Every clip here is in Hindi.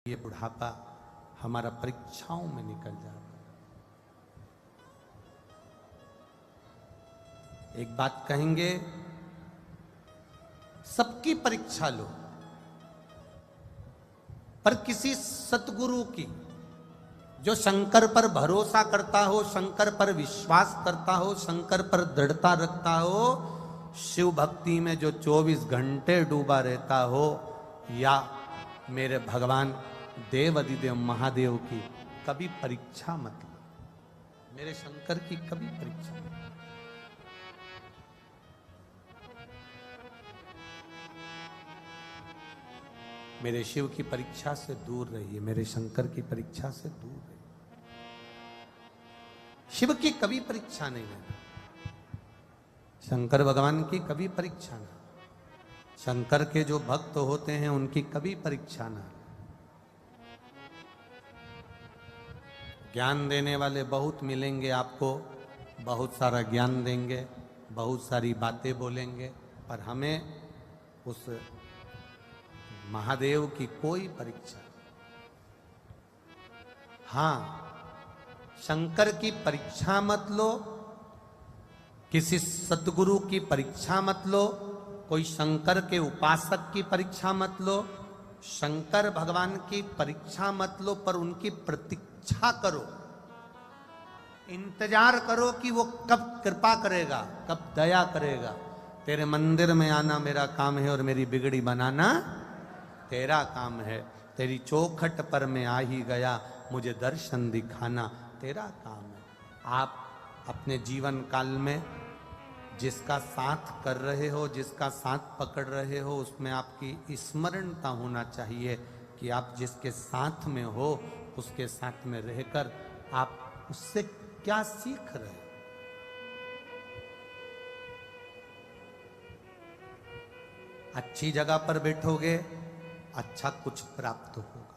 ये बुढ़ापा हमारा परीक्षाओं में निकल जाता है। एक बात कहेंगे, सबकी परीक्षा लो, पर किसी सतगुरु की, जो शंकर पर भरोसा करता हो, शंकर पर विश्वास करता हो, शंकर पर दृढ़ता रखता हो, शिव भक्ति में जो 24 घंटे डूबा रहता हो, या मेरे भगवान देव अधिदेव महादेव की कभी परीक्षा मत लो। मेरे शंकर की कभी परीक्षा मत लो। मेरे शिव की परीक्षा से दूर रहिए, मेरे शंकर की परीक्षा से दूर रहिए। शिव की कभी परीक्षा नहीं लेना, शंकर भगवान की कभी परीक्षा ना, शंकर के जो भक्त होते हैं उनकी कभी परीक्षा ना। ज्ञान देने वाले बहुत मिलेंगे आपको, बहुत सारा ज्ञान देंगे, बहुत सारी बातें बोलेंगे, पर हमें उस महादेव की कोई परीक्षा नहीं। हां, शंकर की परीक्षा मत लो, किसी सतगुरु की परीक्षा मत लो, कोई शंकर के उपासक की परीक्षा मत लो, शंकर भगवान की परीक्षा मत लो, पर उनकी प्रतीक्षा करो, इंतजार करो कि वो कब कृपा करेगा, कब दया करेगा। तेरे मंदिर में आना मेरा काम है और मेरी बिगड़ी बनाना तेरा काम है। तेरी चौखट पर मैं आ ही गया, मुझे दर्शन दिखाना तेरा काम है। आप अपने जीवन काल में जिसका साथ कर रहे हो, जिसका साथ पकड़ रहे हो, उसमें आपकी स्मरणता होना चाहिए कि आप जिसके साथ में हो, उसके साथ में रहकर आप उससे क्या सीख रहे हो। अच्छी जगह पर बैठोगे, अच्छा कुछ प्राप्त होगा,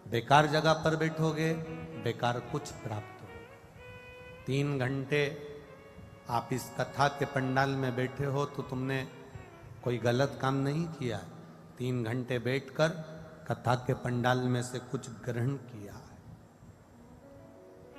बेकार जगह पर बैठोगे, बेकार कुछ प्राप्त होगा। 3 घंटे आप इस कथा के पंडाल में बैठे हो तो तुमने कोई गलत काम नहीं किया है। 3 घंटे बैठकर कथा के पंडाल में से कुछ ग्रहण किया है।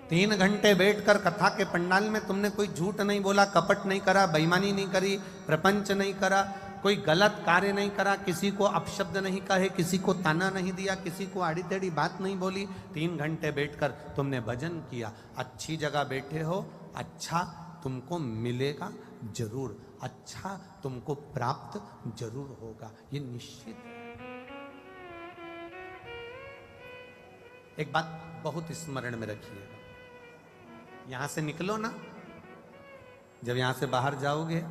3 घंटे बैठकर कथा के पंडाल में तुमने कोई झूठ नहीं बोला, कपट नहीं करा, बेईमानी नहीं करी, प्रपंच नहीं करा, कोई गलत कार्य नहीं करा, किसी को अपशब्द नहीं कहे, किसी को ताना नहीं दिया, किसी को आड़ी टेढ़ी बात नहीं बोली। 3 घंटे बैठकर तुमने भजन किया। अच्छी जगह बैठे हो, अच्छा तुमको मिलेगा जरूर, अच्छा तुमको प्राप्त जरूर होगा, ये निश्चित है। एक बात बहुत स्मरण में रखिएगा, यहां से निकलो ना, जब यहां से बाहर जाओगे,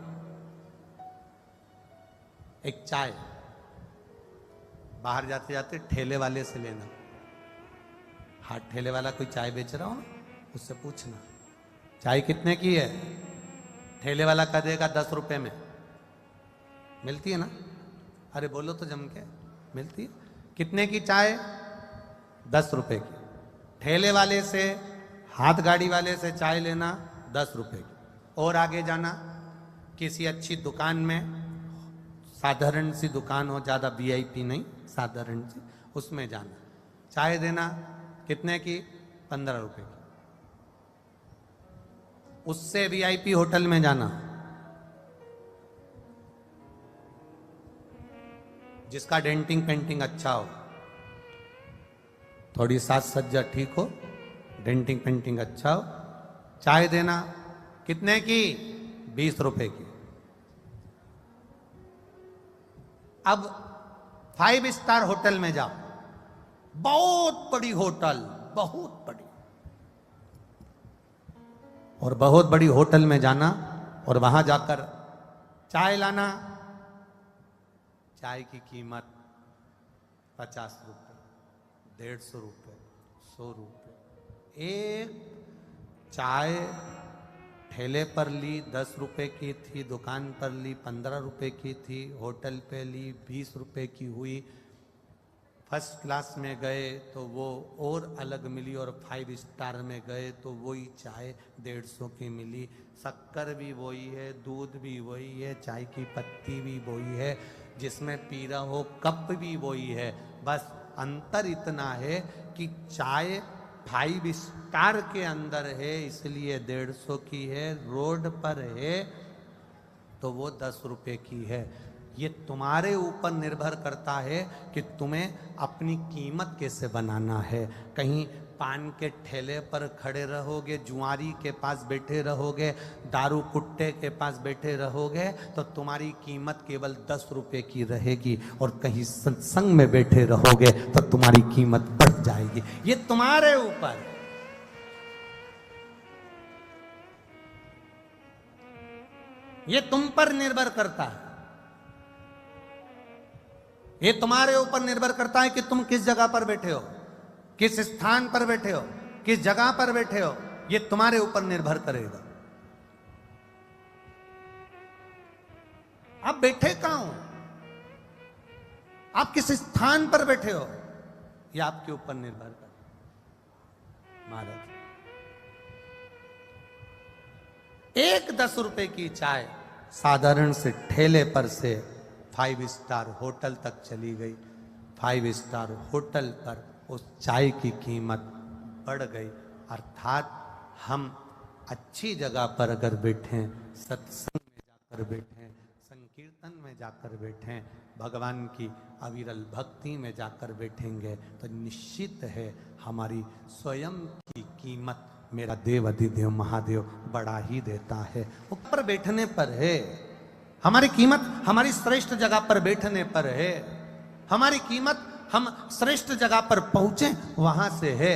एक चाय बाहर जाते जाते ठेले वाले से लेना। हाथ ठेले वाला कोई चाय बेच रहा हो ना, उससे पूछना चाय कितने की है। ठेले वाला कह देगा 10 रुपए में। मिलती है ना? अरे बोलो तो जम के, मिलती है। कितने की चाय? 10 रुपए की। ठेले वाले से, हाथ गाड़ी वाले से चाय लेना 10 रुपए की। और आगे जाना, किसी अच्छी दुकान में, साधारण सी दुकान हो, ज़्यादा वीआईपी नहीं, साधारण सी, उसमें जाना, चाय देना कितने की? 15 रुपए की। उससे वीआईपी होटल में जाना, जिसका डेंटिंग पेंटिंग अच्छा हो, थोड़ी साज सज्जा ठीक हो, डेंटिंग पेंटिंग अच्छा हो, चाय देना कितने की? 20 रुपए की। अब 5 स्टार होटल में जाओ, बहुत बड़ी होटल, बहुत बड़ी, और बहुत बड़ी होटल में जाना और वहां जाकर चाय लाना। चाय की कीमत 50 रुपए, 150 रुपए, 100 रुपए। एक चाय ठेले पर ली 10 रुपए की थी, दुकान पर ली 15 रुपए की थी, होटल पे ली 20 रुपए की हुई। फर्स्ट क्लास में गए तो वो और अलग मिली, और 5 स्टार में गए तो वही चाय 150 की मिली। शक्कर भी वही है, दूध भी वही है, चाय की पत्ती भी वही है, जिसमें पी रहा हो कप भी वही है, बस अंतर इतना है कि चाय 5 स्टार के अंदर है इसलिए 150 की है, रोड पर है तो वो 10 रुपए की है। ये तुम्हारे ऊपर निर्भर करता है कि तुम्हें अपनी कीमत कैसे बनाना है। कहीं पान के ठेले पर खड़े रहोगे, जुआरी के पास बैठे रहोगे, दारू कुट्टे के पास बैठे रहोगे तो तुम्हारी कीमत केवल 10 रुपए की रहेगी, और कहीं सत्संग में बैठे रहोगे तो तुम्हारी कीमत बढ़ जाएगी। ये तुम्हारे ऊपर, ये तुम पर निर्भर करता है। ये तुम्हारे ऊपर निर्भर करता है कि तुम किस जगह पर बैठे हो, किस स्थान पर बैठे हो, किस जगह पर बैठे हो। ये तुम्हारे ऊपर निर्भर करेगा। आप बैठे कहां हो, आप किस स्थान पर बैठे हो, यह आपके ऊपर निर्भर करता। महाराज, एक 10 रुपए की चाय साधारण से ठेले पर से 5 स्टार होटल तक चली गई। 5 स्टार होटल पर उस चाय की कीमत बढ़ गई। अर्थात हम अच्छी जगह पर अगर बैठें, सत्संग में जाकर बैठें, संकीर्तन में जाकर बैठें, भगवान की अविरल भक्ति में जाकर बैठेंगे तो निश्चित है हमारी स्वयं की कीमत मेरा देव अधिदेव महादेव बढ़ा ही देता है। ऊपर बैठने पर है हमारी कीमत, हमारी श्रेष्ठ जगह पर बैठने पर है हमारी कीमत, हम श्रेष्ठ जगह पर पहुंचे वहां से है।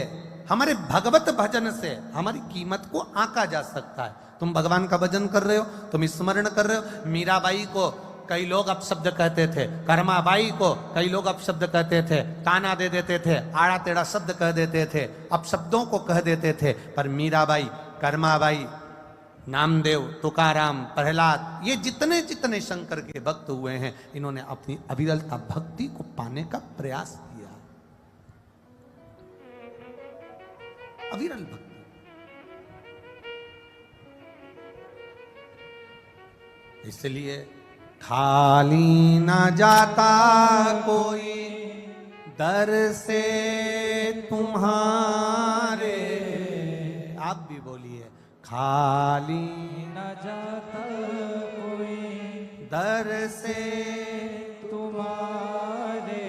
हमारे भगवत भजन से हमारी कीमत को आंका जा सकता है। तुम भगवान का भजन कर रहे हो, तुम स्मरण कर रहे हो। मीराबाई को कई लोग अपशब्द कहते थे, कर्माबाई को कई लोग अपशब्द कहते थे, ताना दे देते थे, आड़ा टेढ़ा शब्द कह देते थे, अपशब्दों को कह देते थे। पर मीराबाई, कर्माबाई, नामदेव, तुकाराम, प्रहलाद, ये जितने जितने शंकर के भक्त हुए हैं, इन्होंने अपनी अविरलता भक्ति को पाने का प्रयास किया। अविरल भक्ति। इसलिए खाली ना जाता कोई दर से तुम्हारे, आप भी बोलिए, खाली न जाता कोई दर से तुम्हारे,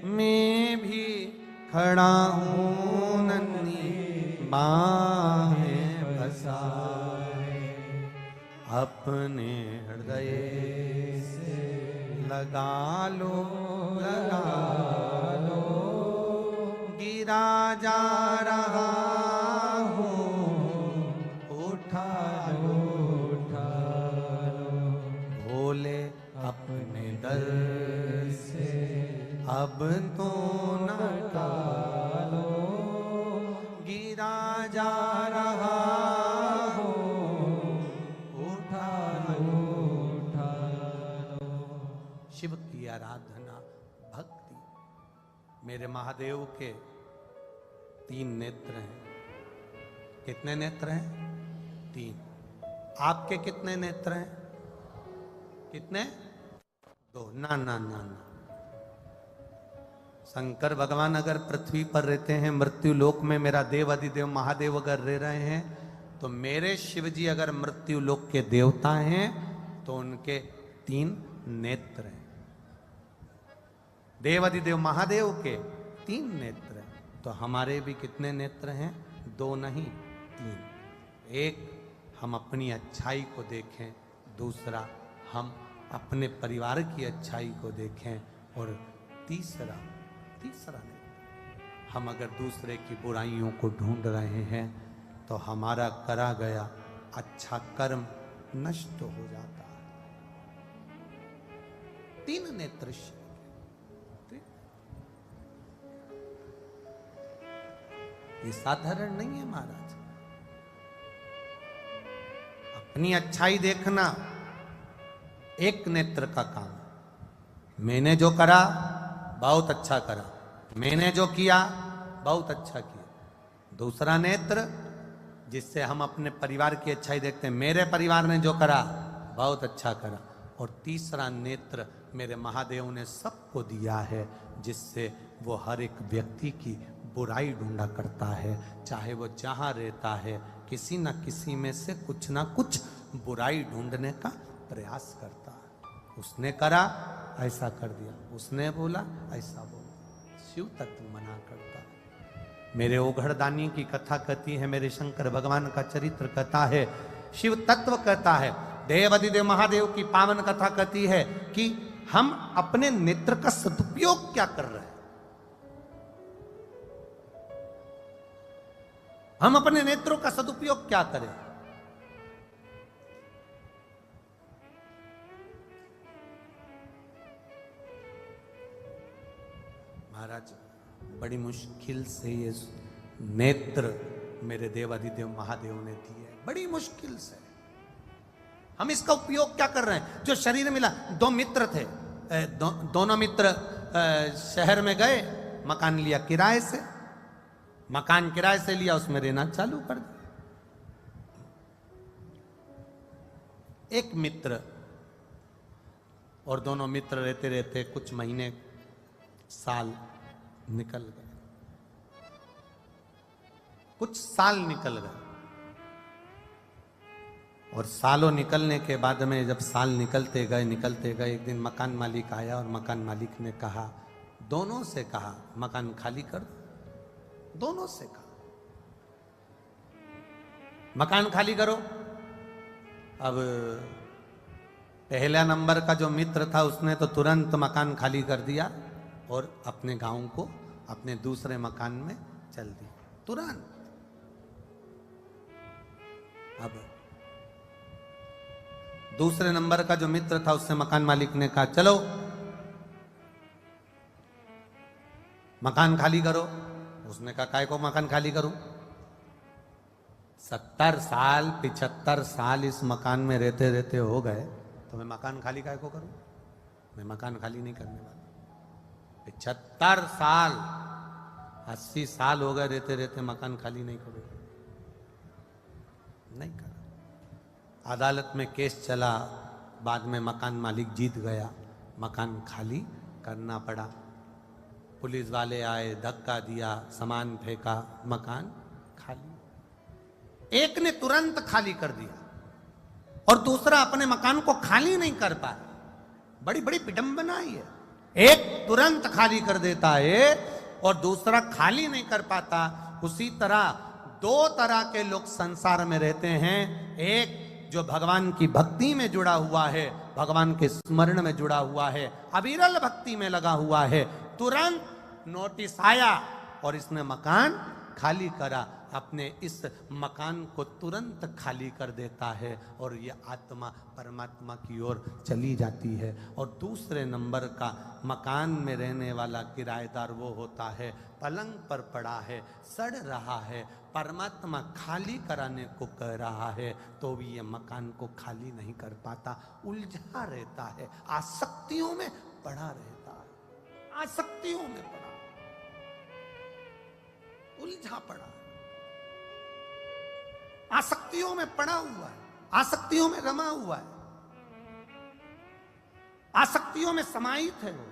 मैं भी खड़ा हूँ नन्ही बाहें पसारे, अपने हृदय से लगा लो, लगा लो, गिरा जा रहा अपने दर से अब तो न टालो, गिरा जा रहा हो, उठा लो, उठा लो। शिव की आराधना भक्ति। मेरे महादेव के 3 नेत्र हैं। कितने नेत्र हैं? 3। आपके कितने नेत्र हैं? कितने? 2। ना ना ना ना। शंकर भगवान अगर पृथ्वी पर रहते हैं, मृत्यु लोक में मेरा देव अधिदेव महादेव अगर रह रहे हैं, तो मेरे शिव जी अगर मृत्यु लोक के देवता हैं तो उनके 3 नेत्र हैं। देव अधिदेव महादेव के 3 नेत्र हैं। तो हमारे भी कितने नेत्र हैं? 2 नहीं, 3। एक, हम अपनी अच्छाई को देखें, दूसरा हम अपने परिवार की अच्छाई को देखें, और तीसरा नहीं, हम अगर दूसरे की बुराइयों को ढूंढ रहे हैं तो हमारा करा गया अच्छा कर्म नष्ट हो जाता है। 3 नेत्र ये साधारण नहीं है महाराज। अपनी अच्छाई देखना एक नेत्र का काम। मैंने जो करा बहुत अच्छा करा, मैंने जो किया बहुत अच्छा किया। दूसरा नेत्र जिससे हम अपने परिवार की अच्छाई देखते हैं, मेरे परिवार ने जो करा बहुत अच्छा करा। और तीसरा नेत्र मेरे महादेव ने सबको दिया है, जिससे वो हर एक व्यक्ति की बुराई ढूंढा करता है, चाहे वो जहां रहता है किसी न किसी में से कुछ ना कुछ बुराई ढूंढने का प्रयास करता है। उसने करा ऐसा कर दिया, उसने बोला ऐसा बोला, शिव तत्व मना करता है। मेरे ओघड़दानी की कथा कहती है, मेरे शंकर भगवान का चरित्र कहता है, शिव तत्व कहता है, देवाधिदेव महादेव की पावन कथा कहती है कि हम अपने नेत्र का सदुपयोग क्या कर रहे हैं, हम अपने नेत्रों का सदुपयोग क्या करें। महाराज बड़ी मुश्किल से ये नेत्र मेरे देवाधिदेव महादेव ने दिए, बड़ी मुश्किल से। हम इसका उपयोग क्या कर रहे हैं। जो शरीर मिला, दो मित्र थे, दोनों मित्र शहर में गए, मकान लिया किराए से, मकान किराए से लिया, उसमें रहना चालू कर दिया। एक मित्र और दोनों मित्र रहते रहते कुछ महीने साल निकल गए, कुछ साल निकल गए, और सालों निकलने के बाद में जब साल निकलते गए एक दिन मकान मालिक आया और मकान मालिक ने कहा, दोनों से कहा मकान खाली कर दो, दोनों से कहा मकान खाली करो। अब पहला नंबर का जो मित्र था उसने तो तुरंत मकान खाली कर दिया और अपने गांव को अपने दूसरे मकान में चल दिया तुरंत। अब दूसरे नंबर का जो मित्र था उससे मकान मालिक ने कहा, चलो मकान खाली करो। उसने कहा, काय को मकान खाली करूं, 70 साल 75 साल इस मकान में रहते रहते हो गए, तो मैं मकान खाली काय को करूं, मैं मकान खाली नहीं करने वाला। 75 साल 80 साल हो गए रहते रहते मकान खाली नहीं करूं, नहीं करा। अदालत में केस चला, बाद में मकान मालिक जीत गया, मकान खाली करना पड़ा। पुलिस वाले आए, धक्का दिया, सामान फेंका, मकान खाली। एक ने तुरंत खाली कर दिया और दूसरा अपने मकान को खाली नहीं कर पाया। बड़ी बड़ी विडंबना है। एक तुरंत खाली कर देता है और दूसरा खाली नहीं कर पाता। उसी तरह दो तरह के लोग संसार में रहते हैं। एक जो भगवान की भक्ति में जुड़ा हुआ है, भगवान के स्मरण में जुड़ा हुआ है, अविरल भक्ति में लगा हुआ है, तुरंत नोटिस आया और इसने मकान खाली करा, अपने इस मकान को तुरंत खाली कर देता है और ये आत्मा परमात्मा की ओर चली जाती है। और दूसरे नंबर का मकान में रहने वाला किराएदार वो होता है, पलंग पर पड़ा है, सड़ रहा है, परमात्मा खाली कराने को कह रहा है तो भी ये मकान को खाली नहीं कर पाता, उलझा रहता है, आसक्तियों में पड़ा रहता है, आसक्तियों में पड़ा, उलझा पड़ा, आसक्तियों में पड़ा हुआ है, आसक्तियों में रमा हुआ है, आसक्तियों में समाहित है वो।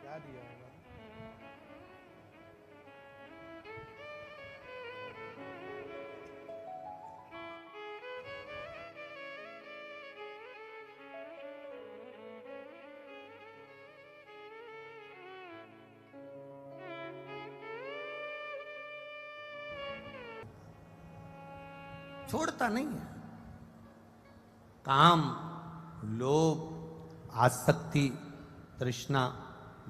क्या दिया होगा? छोड़ता नहीं है। काम, लोभ, आसक्ति, तृष्णा,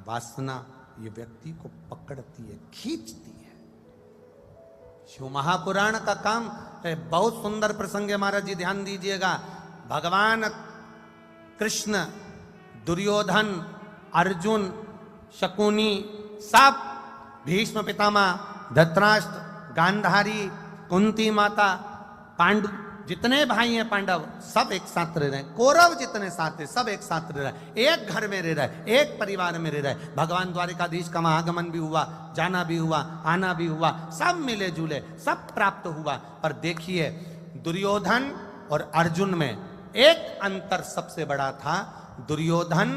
वासना ये व्यक्ति को पकड़ती है, खींचती है। शिव महापुराण का काम बहुत सुंदर प्रसंग है महाराज जी, ध्यान दीजिएगा। भगवान कृष्ण, दुर्योधन, अर्जुन, शकुनी, सब, भीष्म पितामह, धृतराष्ट्र, गांधारी, कुंती माता, पांडु, जितने भाई हैं पांडव सब एक साथ रह रहे हैं, कौरव जितने साथ थे सब एक साथ रह रहे, एक घर में रह रहे, एक परिवार में रह रहे। भगवान द्वारिकाधीश का आगमन भी हुआ, जाना भी हुआ, आना भी हुआ, सब मिले जुले, सब प्राप्त हुआ। पर देखिए दुर्योधन और अर्जुन में एक अंतर सबसे बड़ा था। दुर्योधन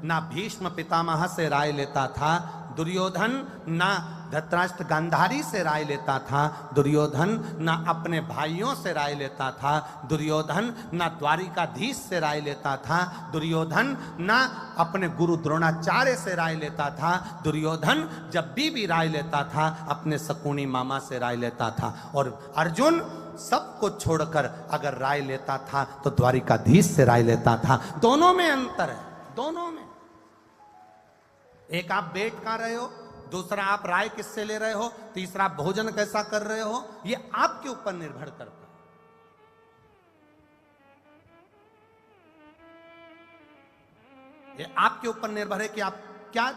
ना भीष्म पितामह से राय लेता था, दुर्योधन ना धृतराष्ट्र गांधारी से राय लेता था, दुर्योधन ना अपने भाइयों से राय लेता था, दुर्योधन ना द्वारिकाधीश से राय लेता था, दुर्योधन ना अपने गुरु द्रोणाचार्य से राय लेता था, दुर्योधन जब भी राय लेता था अपने शकुनी मामा से राय लेता था। और अर्जुन सबको छोड़कर अगर राय लेता था तो द्वारिकाधीश से राय लेता था। दोनों में अंतर है, दोनों में। एक आप बैठ कहां रहे हो, दूसरा आप राय किससे ले रहे हो, तीसरा आप भोजन कैसा कर रहे हो, ये आपके ऊपर निर्भर करता है। ये आपके ऊपर निर्भर है कि आप क्या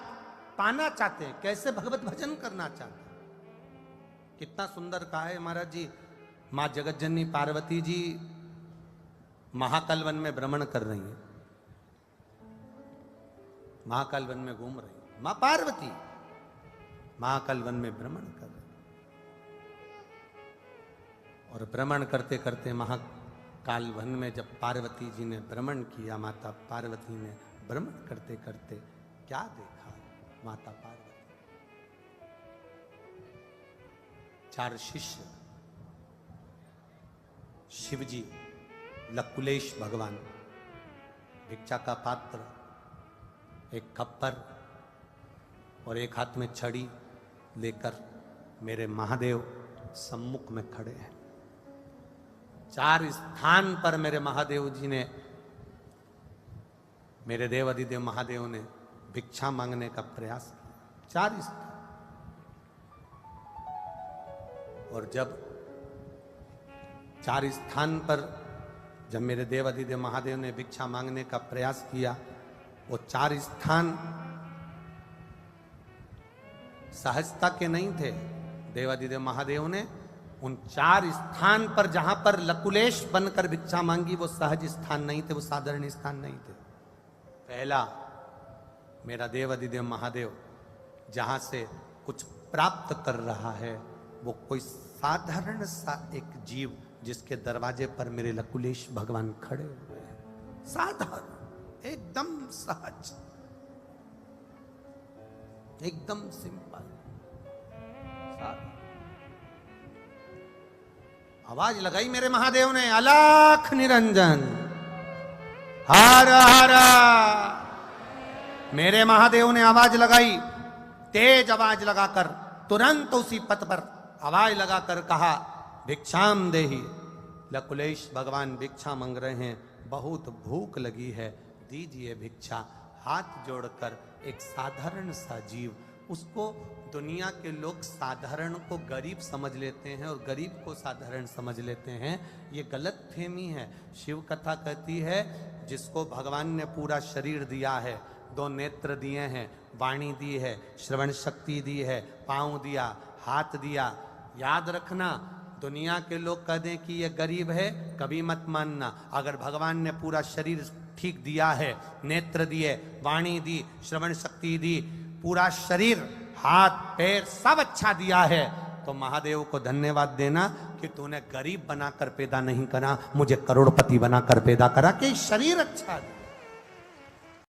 पाना चाहते हैं, कैसे भगवत भजन करना चाहते हैं। कितना सुंदर कहा है महाराज जी, मां जगत जननी पार्वती जी महाकाल वन में भ्रमण कर रही है, महाकाल वन में घूम रही, मां पार्वती महाकाल वन में भ्रमण कर रही। और भ्रमण करते करते महाकाल वन में जब पार्वती जी ने भ्रमण किया, माता पार्वती ने भ्रमण करते करते क्या देखा, माता पार्वती चार शिष्य, शिवजी, लकुलेश भगवान, भिक्षा का पात्र, एक खप्पर और एक हाथ में छड़ी लेकर मेरे महादेव सम्मुख में खड़े हैं। चार स्थान पर मेरे महादेव जी ने, मेरे देव अधिदेव महादेव ने भिक्षा मांगने का प्रयास किया, चार स्थान। और जब चार स्थान पर जब मेरे देव अधिदेव महादेव ने भिक्षा मांगने का प्रयास किया, वो चार स्थान सहजता के नहीं थे। देवादिदेव महादेव ने उन चार स्थान पर जहां पर लकुलेश बनकर भिक्षा मांगी, वो सहज स्थान नहीं थे, वो साधारण स्थान नहीं थे। पहला मेरा देवादिदेव महादेव जहां से कुछ प्राप्त कर रहा है, वो कोई साधारण सा एक जीव जिसके दरवाजे पर मेरे लकुलेश भगवान खड़े हुए हैं, साधारण, एकदम सहज, एकदम सिंपल। आवाज लगाई मेरे महादेव ने, अलख निरंजन हर हर। मेरे महादेव ने आवाज लगाई, तेज आवाज लगाकर, तुरंत उसी पथ पर आवाज लगाकर कहा, भिक्षाम देहि। लकुलेश भगवान भिक्षा मांग रहे हैं, बहुत भूख लगी है, दीजिए भिक्षा। हाथ जोड़कर एक साधारण सा जीव, उसको दुनिया के लोग साधारण को गरीब समझ लेते हैं और गरीब को साधारण समझ लेते हैं, ये गलत फहमी है। शिव कथा कहती है जिसको भगवान ने पूरा शरीर दिया है, दो नेत्र दिए हैं, वाणी दी है, श्रवण शक्ति दी है, पांव दिया, हाथ दिया, याद रखना दुनिया के लोग कह दें कि ये गरीब है, कभी मत मानना। अगर भगवान ने पूरा शरीर ठीक दिया है, नेत्र दिए, वाणी दी, श्रवण शक्ति दी, पूरा शरीर, हाथ पैर सब अच्छा दिया है, तो महादेव को धन्यवाद देना कि तूने गरीब बनाकर पैदा नहीं करा, मुझे करोड़पति बनाकर पैदा करा कि शरीर अच्छा है।